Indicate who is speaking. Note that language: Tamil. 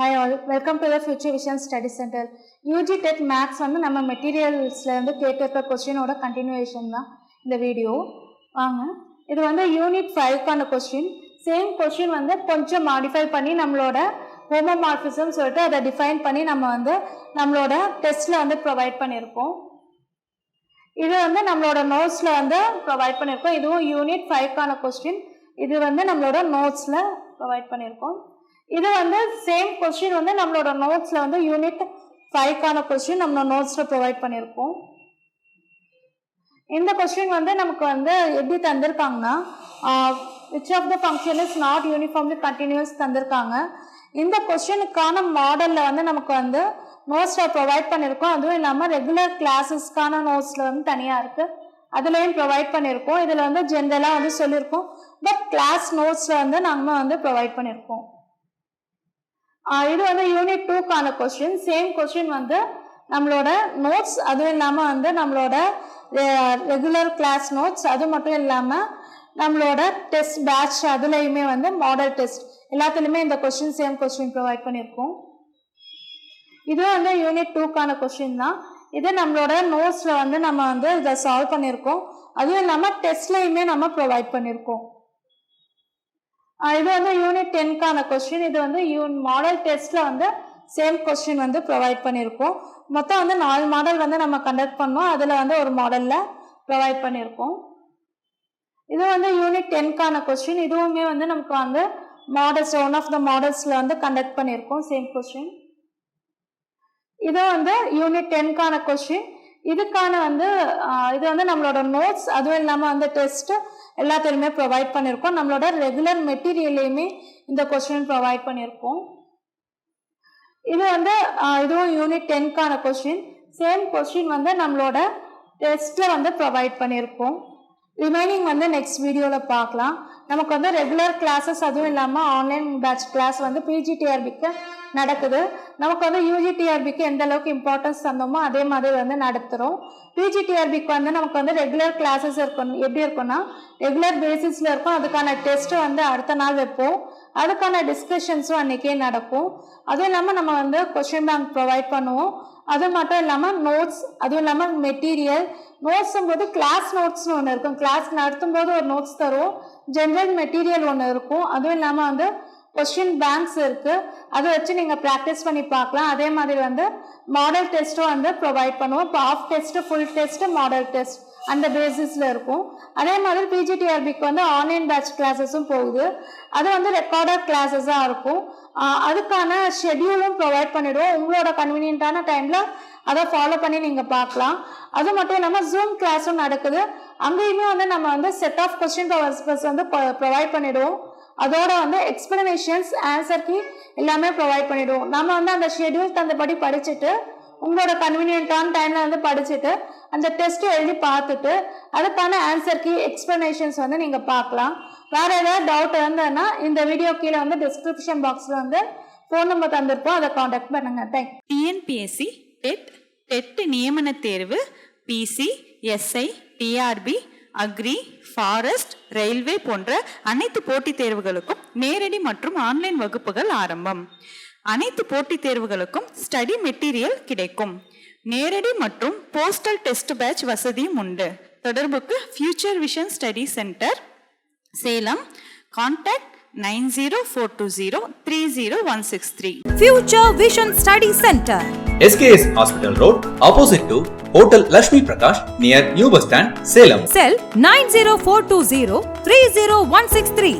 Speaker 1: Hi all, welcome to the Future Vision Study Center. UG Tech Maths வந்து நம்ம மெட்டீரியல்ஸ்ல இருந்து கேட்டிருக்க கொஸ்டினோட கண்டினியூவேஷன் தான் இந்த வீடியோ. வாங்க, இது வந்து யூனிட் 5க்கான கொஸ்டின். சேம் கொஸ்டின் வந்து கொஞ்சம் மாடிஃபை பண்ணி நம்மளோட ஹோமோமார்பிசம் சொல்லிட்டு அதை டிஃபைன் பண்ணி நம்ம வந்து நம்மளோட டெஸ்ட்ல வந்து ப்ரொவைட் பண்ணியிருக்கோம். இது வந்து நம்மளோட நோட்ஸ்ல வந்து ப்ரொவைட் பண்ணியிருக்கோம். இதுவும் யூனிட் 5க்கான கொஸ்டின். இது வந்து நம்மளோட நோட்ஸ்ல ப்ரொவைட் பண்ணியிருக்கோம். இது வந்து சேம் கொஸ்டின் வந்து நம்மளோட நோட்ஸ்ல வந்து யூனிட் 5க்கான கொஸ்டின் நம்மளோட நோட்ஸ்ல ப்ரொவைட் பண்ணியிருக்கோம். இந்த கொஸ்டின் வந்து நமக்கு வந்து எப்படி தந்திருக்காங்கன்னா, which of the function is not uniformly continuous தந்திருக்காங்க. இந்த கொஸ்டினுக்கான மாடல்ல வந்து நமக்கு வந்து நோட்ஸ்ல ப்ரொவைட் பண்ணியிருக்கோம். அதுவும் இல்லாமல் ரெகுலர் கிளாஸஸ்க்கான நோட்ஸ்ல வந்து தனியாக இருக்கு, அதுலேயும் ப்ரொவைட் பண்ணியிருக்கோம். இதில் வந்து ஜென்ரலாக வந்து சொல்லியிருக்கோம், பட் கிளாஸ் நோட்ஸ்ல வந்து நாங்கள் வந்து ப்ரொவைட் பண்ணியிருக்கோம். இது வந்து யூனிட் 2க்கான கொஸ்டின். சேம் கொஸ்டின் வந்து நம்மளோட நோட்ஸ், அதுவும் இல்லாமல் வந்து நம்மளோட ரெகுலர் கிளாஸ் நோட்ஸ், அது மட்டும் இல்லாமல் நம்மளோட டெஸ்ட் பேட்ச் அதுலேயுமே வந்து மாடல் டெஸ்ட் எல்லாத்துலேயுமே இந்த கொஸ்டின் சேம் கொஸ்டின் ப்ரொவைட் பண்ணியிருக்கோம். இது வந்து யூனிட் 2க்கான கொஸ்டின் தான். இது நம்மளோட நோட்ஸில் வந்து நம்ம வந்து இதை சால்வ் பண்ணியிருக்கோம். அதுவும் இல்லாமல் டெஸ்ட்லையுமே நம்ம ப்ரொவைட் பண்ணியிருக்கோம். இது வந்து யூனிட் 10க்கான கொஸ்டின். இது வந்து மாடல் டெஸ்ட்ல வந்து சேம் கொஸ்டின் வந்து ப்ரொவைட் பண்ணியிருக்கோம். மொத்தம் வந்து 4 மாடல் வந்து நம்ம கண்டக்ட் பண்ணோம், அதில் வந்து ஒரு மாடல்ல ப்ரொவைட் பண்ணியிருக்கோம். இது வந்து யூனிட் 10க்கான கொஸ்டின். இதுவுமே வந்து நமக்கு வந்து மாடல்ஸ் ஒன் ஆஃப் த மாடல்ஸ்ல வந்து கண்டக்ட் பண்ணியிருக்கோம் சேம் கொஸ்டின். இது வந்து யூனிட் 10க்கான கொஸ்டின். இதுக்கான வந்து இது வந்து நம்மளோட நோட்ஸ், அதுவும் இல்லாமல் வந்து டெஸ்ட் எல்லாத்தையுமே ப்ரொவைட் பண்ணியிருக்கோம். நம்மளோட ரெகுலர் மெட்டீரியல்லையுமே இந்த கொஸ்டின் ப்ரொவைட் பண்ணியிருக்கோம். இது வந்து இதுவும் யூனிட் 10க்கான கொஸ்டின். சேம் கொஸ்டின் வந்து நம்மளோட டெஸ்ட்ல வந்து ப்ரொவைட் பண்ணியிருக்கோம். ரிமைனிங் வந்து நெக்ஸ்ட் வீடியோவில் பார்க்கலாம். நமக்கு வந்து ரெகுலர் கிளாஸஸ் அதுவும் இல்லாமல் ஆன்லைன் பேட்ச் கிளாஸ் வந்து பிஜிடிஆர்பிக்கு நடக்குது. நமக்கு வந்து யூஜிடிஆர்பிக்கு எந்த அளவுக்கு இம்பார்ட்டன்ஸ் தந்தோமோ அதே மாதிரி வந்து நடத்துகிறோம். பிஜிடிஆர்பிக்கு வந்து நமக்கு வந்து ரெகுலர் கிளாஸஸ் இருக்கும். எப்படி இருக்குன்னா ரெகுலர் பேசிஸில் இருக்கும். அதுக்கான டெஸ்ட்டு வந்து அடுத்த நாள் வைப்போம், அதுக்கான டிஸ்கஷன்ஸும் அன்றைக்கே நடக்கும். அதுவும் இல்லாமல் நம்ம வந்து கொஸ்டின் பேங்க் ப்ரொவைட் பண்ணுவோம். அது மட்டும் இல்லாமல் நோட்ஸ், அதுவும் இல்லாமல் மெட்டீரியல். நோட்ஸும் போது கிளாஸ் நோட்ஸ்னு ஒன்று இருக்கும், கிளாஸ் நடத்தும் போது ஒரு நோட்ஸ் தருவோம். ஜென்ரல் மெட்டீரியல் ஒன்று இருக்கும். அதுவும் இல்லாமல் வந்து கொஸ்டின் பேங்க்ஸ் இருக்குது, அதை வச்சு நீங்கள் ப்ராக்டிஸ் பண்ணி பார்க்கலாம். அதே மாதிரி வந்து மாடல் டெஸ்ட்டும் வந்து ப்ரொவைட் பண்ணுவோம். இப்போ half test, full test, model test அந்த பேசிஸில் இருக்கும். அதே மாதிரி பிஜிடிஆர்பிக்கு வந்து ஆன்லைன் பேட்ச் கிளாஸஸும் போகுது. அது வந்து ரெக்கார்டட் கிளாஸஸாக இருக்கும். அதுக்கான ஷெட்யூலும் ப்ரொவைட் பண்ணிவிடுவோம். உங்களோட கன்வீனியன்ட்டான டைமில் அதை ஃபாலோ பண்ணி நீங்கள் பார்க்கலாம். அது மட்டும் இல்லாமல் ஜூம் கிளாஸும் நடக்குது. அங்கேயுமே வந்து நம்ம வந்து செட் ஆஃப் கொஸ்டின் பவர்ஸ் வந்து ப்ரொவைட் பண்ணிவிடுவோம். அதோட வந்து எக்ஸ்பிளனேஷன்ஸ், ஆன்சர் கீ எல்லாமே ப்ரொவைட் பண்ணிவிடுவோம். நம்ம வந்து அந்த ஷெட்யூல் தந்தபடி படிச்சுட்டு உங்களோட கன்வீனியன்ட்டான டைமில் வந்து படிச்சுட்டு அந்த டெஸ்ட்டு எழுதி பார்த்துட்டு அதுக்கான ஆன்சர் கீ எக்ஸ்பிளனேஷன்ஸ் வந்து நீங்கள் பார்க்கலாம். வேறு ஏதாவது டவுட் இருந்ததுன்னா இந்த வீடியோ கீழே வந்து டிஸ்கிரிப்ஷன் பாக்ஸில் வந்து ஃபோன் நம்பர் தந்திருப்போம், அதை காண்டாக்ட் பண்ணுங்கள். தேங்க்ஸ்.
Speaker 2: டிஎன்பிஎஸ்சி டெட் நியமன தேர்வு, PC, SI, TRB, agri, forest, railway போன்ற அனைத்து போட்டித் தேர்வுகளுக்கும் நேரடி மற்றும் ஆன்லைன் வகுப்புகள் ஆரம்பம். அனைத்து போட்டித் தேர்வுகளுக்கும் ஸ்டடி மெட்டீரியல் கிடைக்கும். நேரடி மற்றும் போஸ்டல் டெஸ்ட் பேட்ச் வசதியும் உண்டு. தொடர்புக்கு future vision study centre, Salem. Contact 9042030163.
Speaker 3: Future Vision Study Center,
Speaker 4: SKS Hospital Road, opposite to Hotel Lakshmi Prakash, near New Bus Stand, Salem.
Speaker 3: Cell 90420 30163.